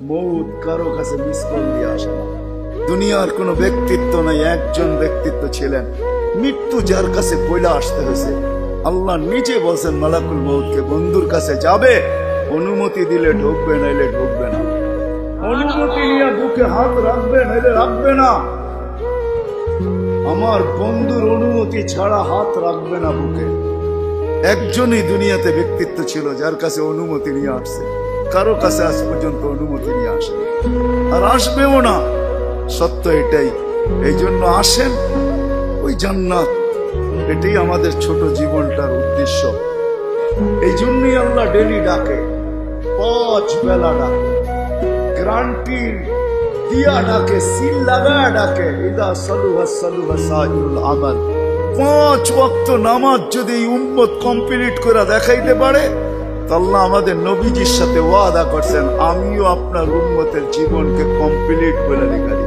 মৌত কারো কাছে মিস কল দিয়ে আসে না। দুনিয়ার কোনো ব্যক্তিত্ব নাই, একজন ব্যক্তিত্ব ছিলেন, মৃত্যু যার কাছে পয়লা আসতে হয়েছে। আল্লাহ নিজে বলছেন মালাকুল মৌতকে, বন্ধুর কাছে যাবে, অনুমতি দিলে ঢুকবে, নাইলে ঢুকবে না। অনুমতি নিয়ে বুকে হাত রাখবে, নাইলে রাখবে না। আমার বন্ধুর অনুমতি ছাড়া হাত রাখবে না বুকে। একজনই দুনিয়াতে ব্যক্তিত্ব ছিল যার কাছে অনুমতি নিয়ে আসছে, কারো কাছে আজ পর্যন্ত অনুমতি নিয়ে আসে আর আসবেও না। সত্য এটাই। এই জন্য আসেন, ওই জান্নাত, এটাই আমাদের ছোট জীবনটার উদ্দেশ্য। এই জন্যই আল্লাহ ডেলি ডাকে, 5 বেলা ডাকে, গ্রান্টির দিয়া ডাকে, সিল লাগা ডাকে। ইদা সালুহা সালুহা সাইরুল আমাল। 5 ওয়াক্ত নামাজ যদি এই উম্মত কমপ্লিট করে দেখাইতে পারে, আল্লাহ আমাদের নবীজির সাথে ওয়াদা করছেন, আমিও আপনার উম্মতের জীবনকে কমপ্লিট করে দেখাই।